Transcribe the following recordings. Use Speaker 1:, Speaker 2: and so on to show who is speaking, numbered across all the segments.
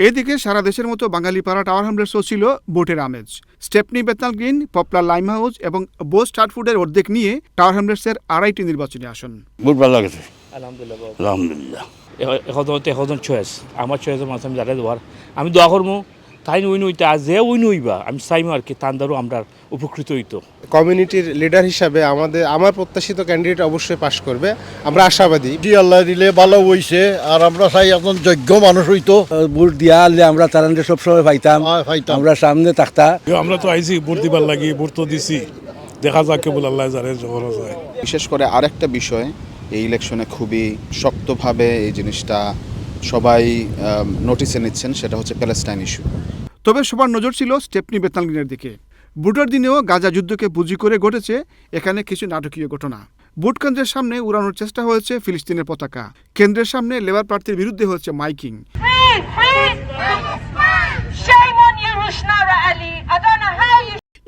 Speaker 1: এদিকে সারা দেশের মতো বাঙালিপাড়া টাওয়ার হ্যামলেটসও ছিল ভোটের আমেজ। Stepney, Bethnal green, Poplar lime house এবং বোস স্টার্টফুডের অর্ধেক নিয়ে টাওয়ার হ্যামলেটসের 2.5টি নির্বাচনী আসন।
Speaker 2: বহুত ভালো লাগছে,
Speaker 3: আলহামদুলিল্লাহ।
Speaker 2: আলহামদুলিল্লাহ।
Speaker 3: এখন চয়েস আমার চয়েসের মাধ্যমে যারা দেওয়ার আমি দোয়া করবো তাই উইন হইতে আর যে উইন হইবা আমি চাইমো আর কি তার দ্বারা আমরা উপকৃত হইতো।
Speaker 4: কমিউনিটির লিডার হিসাবে আমার প্রত্যাশিত ক্যান্ডিডেট অবশ্যই পাশ করবে, আমরা আশাবাদী।
Speaker 5: জি আল্লাহ দিলে ভালো হইছে, আর আমরা চাই এখন যোগ্য মানুষ হইতো।
Speaker 6: ভোট দিয়া হলে আমরা তারা সবসময় পাইতাম, আমরা সামনে থাকতাম।
Speaker 7: আমরা তো আইছি ভোট দিবার লাগি, ভোট তো দিছি, দেখা যাক কেবল আল্লাহ জানে যখন যায়।
Speaker 8: বিশেষ করে আরেকটা বিষয় এই ইলেকশনে খুবই শক্তভাবে এই জিনিসটা সবাই নোটিসে নিচ্ছেন, সেটা হচ্ছে প্যালেস্টাইন ইস্যু।
Speaker 1: তবে সবার নজর ছিল স্টেপনি, বেথনাল গ্রিনের দিকে। ভোটের দিনেও গাজা যুদ্ধকে পুঁজি করে ঘটেছে এখানে কিছু নাটকীয় ঘটনা। ভোট কেন্দ্রের সামনে উড়ানোর চেষ্টা হয়েছে ফিলিস্তিনের পতাকা। কেন্দ্রের সামনে লেবার প্রার্থীর বিরুদ্ধে হয়েছে মাইকিং।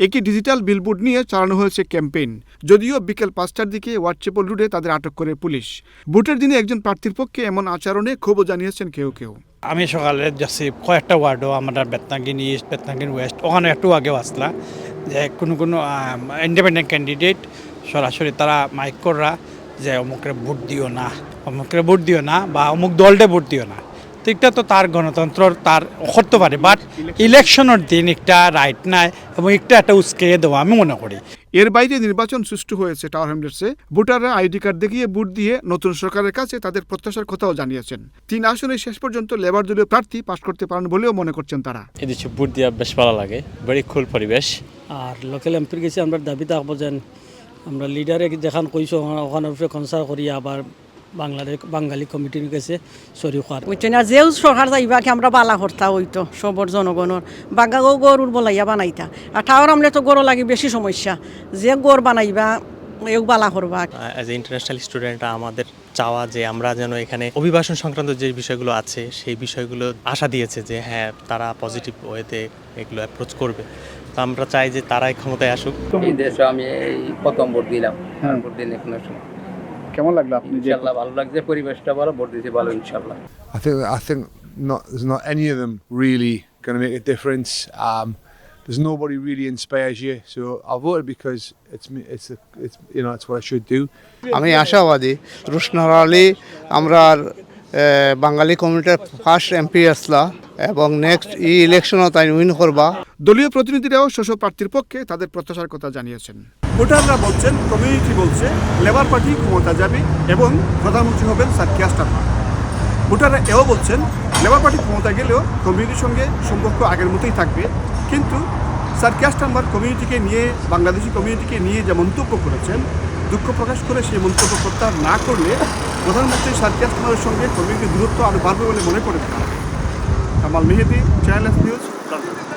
Speaker 1: একটি ডিজিটাল বিলবোর্ড নিয়ে চালানো হয়েছে ক্যাম্পেইন। যদিও বিকেল 5টার দিকে হোয়াটসঅ্যাপল রোডে তাদের আটক করে পুলিশ। ভোটের দিনে একজন প্রার্থীর পক্ষে এমন আচরণে ক্ষোভও জানিয়েছেন কেউ কেউ।
Speaker 9: আমি সকালে যাচ্ছি কয়েকটা ওয়ার্ডও আমাদের বেতনাগিন ইস্ট, বেতনাগিন ওয়েস্ট, ওখানে একটু আগে আসলা যে কোনো ইন্ডিপেন্ডেন্ট ক্যান্ডিডেট সরাসরি তারা মাইক কররা যে অমুকরে ভোট দিও না, অমুকরে ভোট দিও না বা অমুক দলটে ভোট দিও না। তো এটা তো তার গণতন্ত্র, তার করতে পারে, বাট ইলেকশনের দিন একটা রাইট নাই এবং একটা উস্কে দেওয়া আমি মনে করি।
Speaker 1: এর বাইরে নির্বাচন সুষ্ঠু হয়েছে টাওয়ার হ্যামলেটসে। ভোটাররা আইডি কার্ড দেখিয়ে ভোট দিয়ে নতুন সরকারের কাছে তাদের প্রত্যাশার কথাও জানিয়েছেন। 3 আসনে শেষ পর্যন্ত লেবার দলীয় প্রার্থী পাশ করতে পারেন বলেও মনে করছেন তারা।
Speaker 10: এদেশে ভোট দিয়া বেশ ভালো লাগে, ভেরি কুল পরিবেশ।
Speaker 11: আর লোকাল এমপির কাছে আমরা দাবি থাকবো যেন আমরা লিডারে যেখান কইছো ওখানের উপরে কনসার করি আবার বাঙালি কমিটির কাছে সরি হওয়ার
Speaker 12: বুঝছেন। আর যেও সরকার যাইবা কি আমরা বালা হর্তা হইতো সবর জনগণের বাঙ্গাও গরুর বলাইয়া বানাইতা। আর টাওয়ার আমলে তো গরু লাগি বেশি সমস্যা, যে গড় বানাইবা এও বালা করবা।
Speaker 10: অ্যাজ এ ইন্টারন্যাশনাল স্টুডেন্ট আমাদের চাওয়া যে আমরা যেন এখানে অভিবাসন সংক্রান্ত যে বিষয়গুলো আছে সেই বিষয়গুলো আশা দিয়েছে যে হ্যাঁ তারা পজিটিভ ওয়েতে এগুলো অ্যাপ্রোচ করবে। তো আমরা চাই যে তারাই ক্ষমতায় আসুক।
Speaker 13: এই দেশে আমি এই প্রথম ভোট দিলাম, ভোট দিন এখন সময়
Speaker 1: কেমন লাগলো আপনি?
Speaker 13: ইনশাআল্লাহ ভালো লাগছে, পরিবেশটা ভালো, ভোট দিতে ভালো ইনশাআল্লাহ।
Speaker 4: I think there's not any of them really going to make a difference. There's nobody really inspires you, so I voted because it's it's what I should do.
Speaker 6: আমি আশাবাদী রুশনার আলী আমরা বাঙালি কমিউনিটির ফার্স্ট এমপি আসলা এবং next ইলেকশনও তাই win করবা।
Speaker 1: দলীয় প্রতিনিধিরাও শোষক প্রার্থীর পক্ষে তাদের প্রত্যাশার কথা জানিয়েছেন। ভোটাররা বলছেন, কমিউনিটি বলছে লেবার পার্টি ক্ষমতা যাবে এবং প্রধানমন্ত্রী হবেন স্যার কিয়ার স্টারমার। ভোটাররা এও বলছেন লেবার পার্টি ক্ষমতা গেলেও কমিউনিটির সঙ্গে সম্পর্ক আগের মতোই থাকবে, কিন্তু স্যার কিয়ার স্টারমার কমিউনিটিকে নিয়ে, বাংলাদেশি কমিউনিটিকে নিয়ে যে মন্তব্য করেছেন, দুঃখ প্রকাশ করে সেই মন্তব্য প্রত্যাহার না করলে প্রধানমন্ত্রী স্যার কিয়ার স্টারমারের সঙ্গে কমিউনিটির দূরত্ব আরও বাড়বে বলে মনে করেন তারা। কামাল মেহেদি, চ্যানেল এস নিউজ।